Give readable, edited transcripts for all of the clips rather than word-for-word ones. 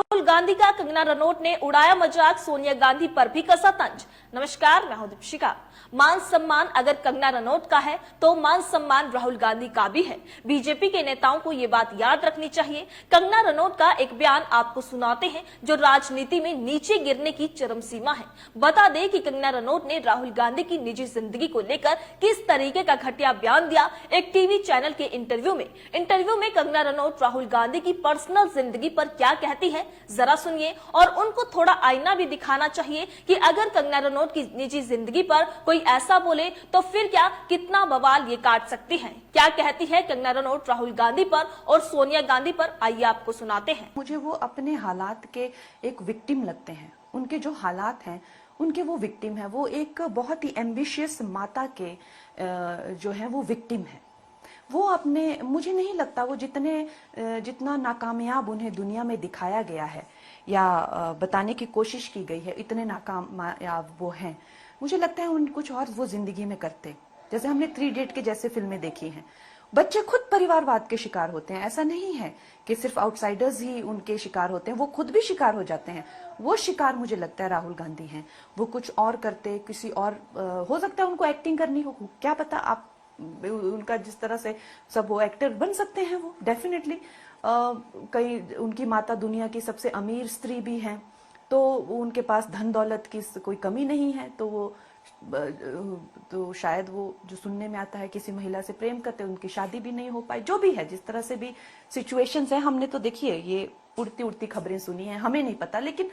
राहुल गांधी का कंगना रनौत ने उड़ाया मजाक, सोनिया गांधी पर भी कसा तंज। नमस्कार, मैं हूं दीपिका। मान सम्मान अगर कंगना रनौत का है तो मान सम्मान राहुल गांधी का भी है। बीजेपी के नेताओं को ये बात याद रखनी चाहिए। कंगना रनौत का एक बयान आपको सुनाते हैं जो राजनीति में नीचे गिरने की चरम सीमा है। बता दें कि कंगना रनौत ने राहुल गांधी की निजी जिंदगी को लेकर किस तरीके का घटिया बयान दिया। एक टीवी चैनल के इंटरव्यू में कंगना रनौत राहुल गांधी की पर्सनल जिंदगी पर क्या कहती है, जरा सुनिए। और उनको थोड़ा आईना भी दिखाना चाहिए कि अगर कंगना रनौत की निजी जिंदगी पर कोई ऐसा बोले तो फिर क्या कितना बवाल ये काट सकती हैं। क्या कहती है कंगना रनौत राहुल गांधी पर और सोनिया गांधी पर, आइए आपको सुनाते हैं। मुझे वो अपने हालात के एक विक्टिम लगते हैं। उनके जो हालात हैं उनके वो विक्टिम है। वो एक बहुत ही एम्बिशियस माता के जो है वो विक्टिम है। वो अपने, मुझे नहीं लगता वो जितना नाकामयाब उन्हें दुनिया में दिखाया गया है या बताने की कोशिश की गई है, इतने नाकामयाब वो हैं। मुझे लगता है उन कुछ और वो जिंदगी में करते। जैसे हमने 3 इडियट के जैसे फिल्में देखी हैं। बच्चे खुद परिवारवाद के शिकार होते हैं। ऐसा नहीं है कि सिर्फ आउटसाइडर्स ही उनके शिकार होते हैं, वो खुद भी शिकार हो जाते हैं। वो शिकार मुझे लगता है राहुल गांधी हैं। वो कुछ और करते, किसी और हो सकता है उनको एक्टिंग करनी हो, क्या पता। आप उनका जिस तरह से सब वो एक्टर बन सकते हैं, वो डेफिनेटली कई उनकी माता दुनिया की सबसे अमीर स्त्री भी हैं, तो उनके पास धन दौलत की कोई कमी नहीं है। तो शायद वो जो सुनने में आता है किसी महिला से प्रेम करते, उनकी शादी भी नहीं हो पाई। जो भी है, जिस तरह से भी सिचुएशंस है, हमने तो देखिए ये उड़ती उड़ती खबरें सुनी है, हमें नहीं पता। लेकिन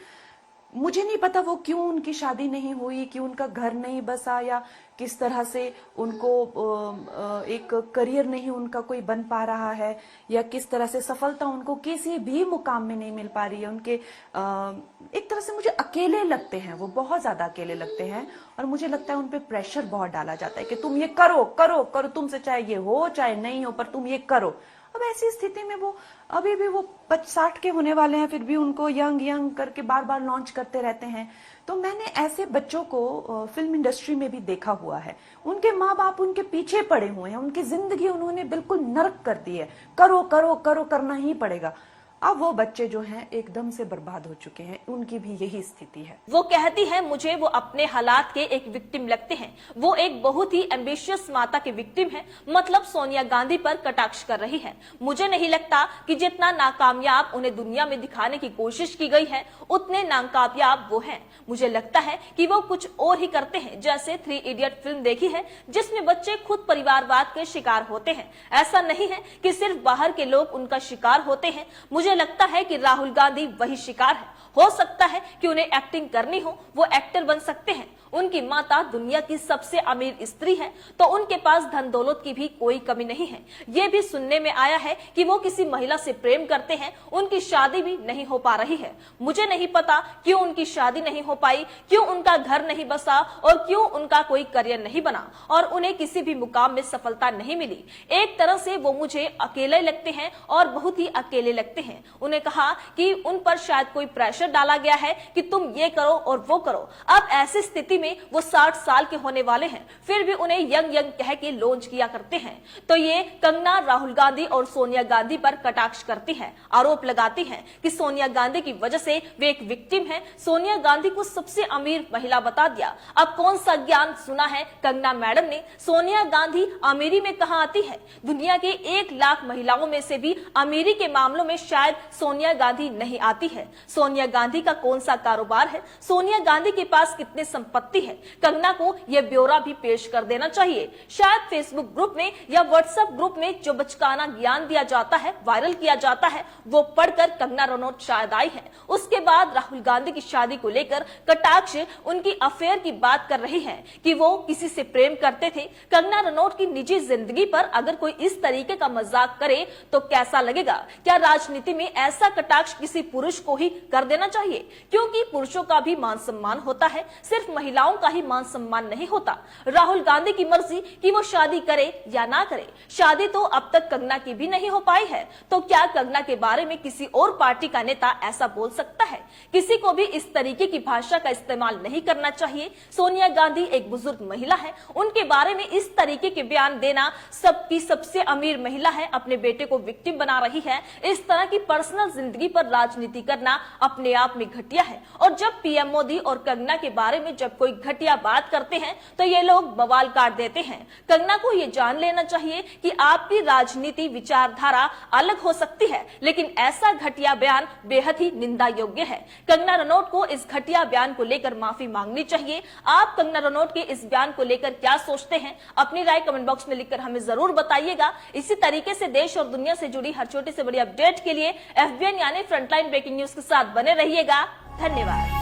मुझे नहीं पता वो क्यों उनकी शादी नहीं हुई, क्यों उनका घर नहीं बसा, या किस तरह से उनको एक करियर नहीं उनका कोई बन पा रहा है, या किस तरह से सफलता उनको किसी भी मुकाम में नहीं मिल पा रही है। उनके एक तरह से मुझे अकेले लगते हैं, वो बहुत ज्यादा अकेले लगते हैं। और मुझे लगता है उन पे प्रेशर बहुत डाला जाता है कि तुम ये करो करो करो, तुमसे चाहे ये हो चाहे नहीं हो, पर तुम ये करो। अब ऐसी स्थिति में वो अभी भी वो 60 के होने वाले हैं, फिर भी उनको यंग यंग करके बार बार लॉन्च करते रहते हैं। तो मैंने ऐसे बच्चों को फिल्म इंडस्ट्री में भी देखा हुआ है। उनके माँ बाप उनके पीछे पड़े हुए हैं, उनकी जिंदगी उन्होंने बिल्कुल नरक कर दी है। करो करो करो, करना ही पड़ेगा। अब वो बच्चे जो हैं एकदम से बर्बाद हो चुके हैं। उनकी भी यही स्थिति है। वो कहती है मुझे वो अपने हालात के एक विक्टिम लगते हैं। वो एक बहुत ही एम्बिशियस माता के विक्टिम है, मतलब सोनिया गांधी पर कटाक्ष कर रही है। मुझे नहीं लगता कि जितना नाकामयाब उन्हें दुनिया में दिखाने की कोशिश की गई है उतने नाकामयाब वो हैं। मुझे लगता है कि वो कुछ और ही करते हैं। जैसे 3 इडियट फिल्म देखी है जिसमें बच्चे खुद परिवारवाद के शिकार होते हैं। ऐसा नहीं है कि सिर्फ बाहर के लोग उनका शिकार होते हैं। मुझे लगता है कि राहुल गांधी वही शिकार है। हो सकता है कि उन्हें एक्टिंग करनी हो, वो एक्टर बन सकते हैं। उनकी माता दुनिया की सबसे अमीर स्त्री है, तो उनके पास धन दौलत की भी कोई कमी नहीं है। ये भी सुनने में आया है कि वो किसी महिला से प्रेम करते हैं, उनकी शादी भी नहीं हो पा रही है। मुझे नहीं पता क्यों उनकी शादी नहीं हो पाई, क्यों उनका घर नहीं बसा और क्यों उनका कोई करियर नहीं बना और उन्हें किसी भी मुकाम में सफलता नहीं मिली। एक तरह से वो मुझे अकेले लगते हैं और बहुत ही अकेले लगते हैं। उन्हें कहा कि उन पर शायद कोई प्रेशर डाला गया है कि तुम ये करो और वो करो। अब ऐसी स्थिति में वो 60 साल के होने वाले हैं, फिर भी उन्हें यंग यंग कह के लॉन्च किया करते हैं। तो ये कंगना राहुल गांधी और सोनिया गांधी पर कटाक्ष करती है, आरोप लगाती है कि सोनिया गांधी की वजह से वे एक विक्टिम है। सोनिया गांधी को सबसे अमीर महिला बता दिया। अब कौन सा ज्ञान सुना है कंगना मैडम ने? सोनिया गांधी अमीरी में कहां आती है? दुनिया के 1 लाख महिलाओं में से भी अमीरी के मामलों में शायद सोनिया गांधी नहीं आती है। सोनिया गांधी का कौन सा कारोबार है? सोनिया गांधी के पास कितने संपत्ति है? कंगना को यह ब्यौरा भी पेश कर देना चाहिए। शायद फेसबुक ग्रुप में या व्हाट्सएप ग्रुप में जो बचकाना ज्ञान दिया जाता है, वायरल किया जाता है, वो पढ़कर कंगना रनौत शायद आई है। उसके बाद राहुल गांधी की शादी को लेकर कटाक्ष, उनकी अफेयर की बात कर रही है कि वो किसी से प्रेम करते थे। कंगना रनौत की निजी जिंदगी पर अगर कोई इस तरीके का मजाक करे तो कैसा लगेगा? क्या राजनीति में ऐसा कटाक्ष किसी पुरुष को ही कर देना चाहिए? क्योंकि पुरुषों का भी मान सम्मान होता है, सिर्फ महिलाओं का ही मान सम्मान नहीं होता। राहुल गांधी की मर्जी कि वो शादी करे या ना करे। शादी तो अब तक कंगना की भी नहीं हो पाई है, तो क्या कंगना के बारे में किसी और पार्टी का नेता ऐसा बोल सकता है? किसी को भी इस तरीके की भाषा का इस्तेमाल नहीं करना चाहिए। सोनिया गांधी एक बुजुर्ग महिला है, उनके बारे में इस तरीके के बयान देना, सबकी सबसे अमीर महिला है, अपने बेटे को विक्टिम बना रही है, इस तरह की पर्सनल जिंदगी पर राजनीति करना अपने आप में घटिया है। और जब पीएम मोदी और कंगना के बारे में जब कोई घटिया बात करते हैं तो ये लोग बवाल काट देते हैं। कंगना को ये जान लेना चाहिए कि आपकी राजनीति विचारधारा अलग हो सकती है, लेकिन ऐसा घटिया बयान बेहद ही निंदा योग्य है। कंगना रनौत को इस घटिया बयान को लेकर माफी मांगनी चाहिए। आप कंगना रनौत के इस बयान को लेकर क्या सोचते हैं? अपनी राय कमेंट बॉक्स में लिखकर हमें जरूर बताइएगा। इसी तरीके से देश और दुनिया से जुड़ी हर छोटी से बड़ी अपडेट के लिए FBN यानी फ्रंटलाइन ब्रेकिंग न्यूज के साथ बने रहिएगा। धन्यवाद।